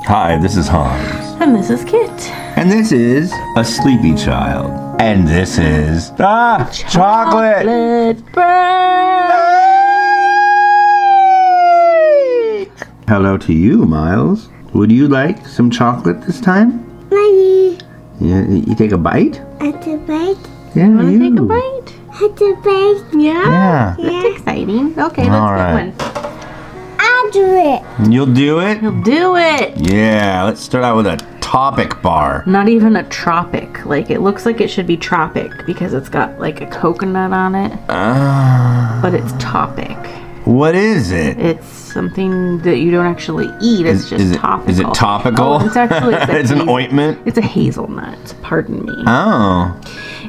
Hi, this is Hans. And this is Kit. And this is a sleepy child. And this is chocolate break. Hello to you, Miles. Would you like some chocolate this time? Mommy. Yeah, you take a bite? I have to bite. Yeah, You want to take a bite? I have to bite. Yeah? Yeah. That's exciting. Okay, All let's right. get one. I'll do it. You'll do it? You'll do it. Yeah, let's start out with a topic bar. Not even a tropic. Like, it looks like it should be tropic because it's got like a coconut on it. But it's topic. What is it? It's something that you don't actually eat. It's just topical. Is it topical? Oh, it's actually it's an ointment? It's a hazelnut. Pardon me. Oh.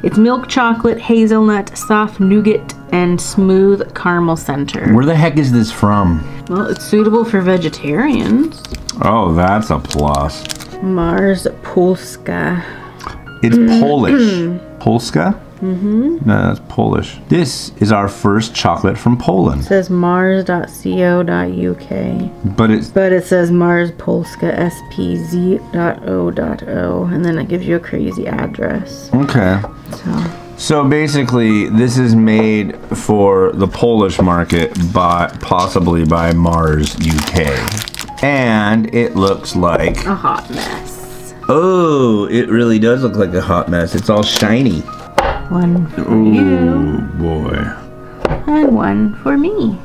It's milk chocolate, hazelnut, soft nougat, and smooth caramel center. Where the heck is this from? Well, it's suitable for vegetarians. Oh, that's a plus. Mars Polska. It's Polish. Polska? Mm-hmm. No, that's Polish. This is our first chocolate from Poland. It says mars.co.uk. But it says Mars Polska spz.o.o. And then it gives you a crazy address. okay. So basically, this is made for the Polish market, possibly by Mars UK. And it looks like... A hot mess. Oh, it really does look like a hot mess. It's all shiny. One for Oh, you. boy. And one for me.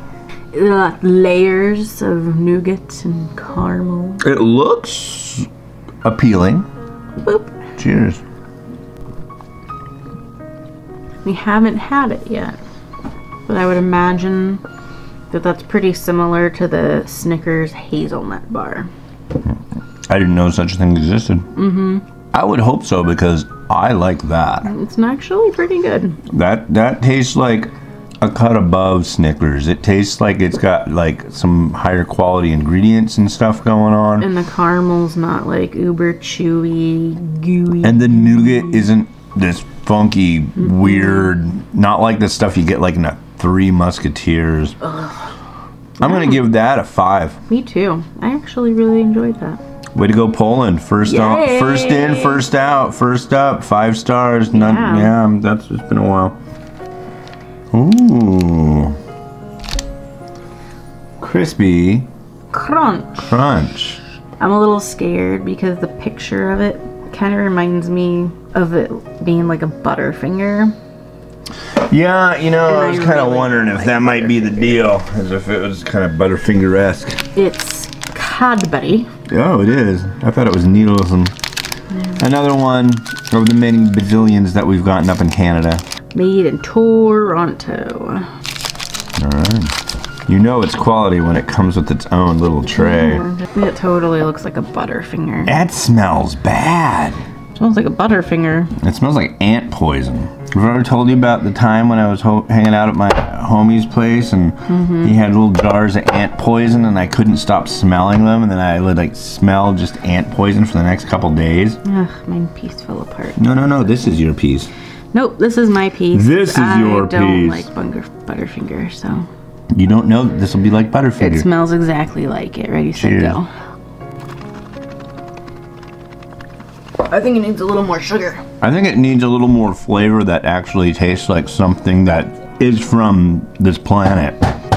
Layers of nougat and caramel. It looks appealing. Boop. Cheers. We haven't had it yet, but I would imagine that that's pretty similar to the Snickers hazelnut bar. I didn't know such a thing existed. Mm-hmm. I would hope so because I like that. It's actually pretty good. That tastes like a cut above Snickers. It tastes like it's got like some higher quality ingredients and stuff going on. And the caramel's not like uber chewy, gooey. And the nougat isn't this funky, weird, not like the stuff you get like in a Three Musketeers. I'm gonna give that a 5. Me too. I actually really enjoyed that. Way to go, Poland! First Yay. first in, first out, first up. 5 stars. None, Yeah. That's it's been a while. Ooh, crispy Crunch. crunch. I'm a little scared because the picture of it kind of reminds me of it being like a Butterfinger. Yeah, you know, I And was I kind of really wondering if like that might be the deal, as if it was kind of Butterfinger-esque. It's Cadbury. Oh, it is. I thought it was needles and another one of the many bazillions that we've gotten up in Canada. Made in Toronto. All right. You know it's quality when it comes with its own little tray. It totally looks like a Butterfinger. That smells bad. It smells like a Butterfinger. It smells like ant poison. Have I ever told you about the time when I was hanging out at my homie's place and he had little jars of ant poison and I couldn't stop smelling them, and then I would like smell just ant poison for the next couple days? Ugh, my piece fell apart. No, this is your piece. Nope, this is my piece. This is your I don't piece. like Butterfinger, so. You don't know that this will be like Butterfinger. It smells exactly like it. Ready, set, Cheers. go. I think it needs a little more sugar. I think it needs a little more flavor that actually tastes like something that is from this planet.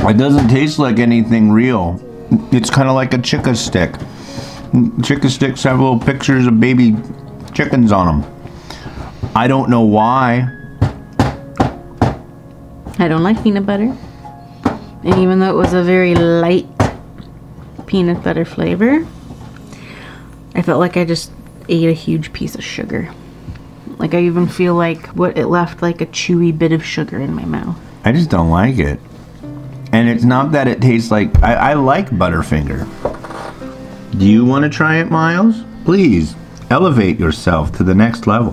It doesn't taste like anything real. It's kind of like a Chica stick. Chica sticks have little pictures of baby chickens on them. I don't know why. I don't like peanut butter. And even though it was a very light peanut butter flavor, I felt like I just ate a huge piece of sugar. Like I even feel like it left like a chewy bit of sugar in my mouth. I just don't like it. And it's not that it tastes like... I like Butterfinger. Do you want to try it, Miles? Please, elevate yourself to the next level.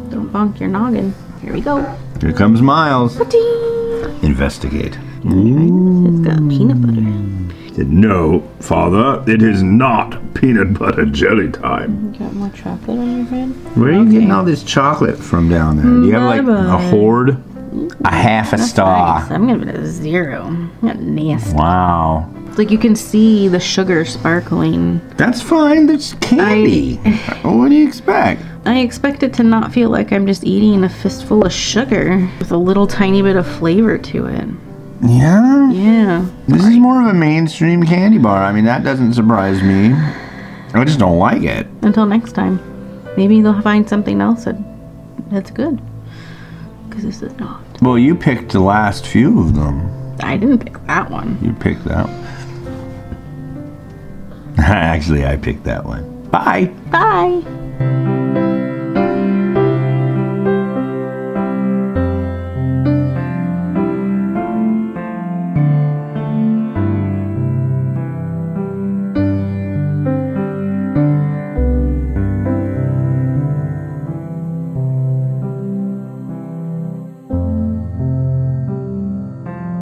Don't bonk your noggin. Here we go. Here comes Miles. Ta-ding! Investigate. It's got peanut butter. No, Father, it is not peanut butter jelly time. You got more chocolate on your head? Where are you getting all this chocolate from down there? Do you have like a Bye-bye. hoard? A half a star. Nice. I'm giving it a 0. Nasty. Wow. Like you can see the sugar sparkling. That's fine. That's candy. What do you expect? I expect it to not feel like I'm just eating a fistful of sugar with a little tiny bit of flavor to it. Yeah? Yeah. This is more of a mainstream candy bar. I mean, that doesn't surprise me. I just don't like it. Until next time. Maybe they'll find something else that's good. Because this is not. Well, you picked the last few of them. I didn't pick that one. You picked that one. Actually, I picked that one. Bye. Bye.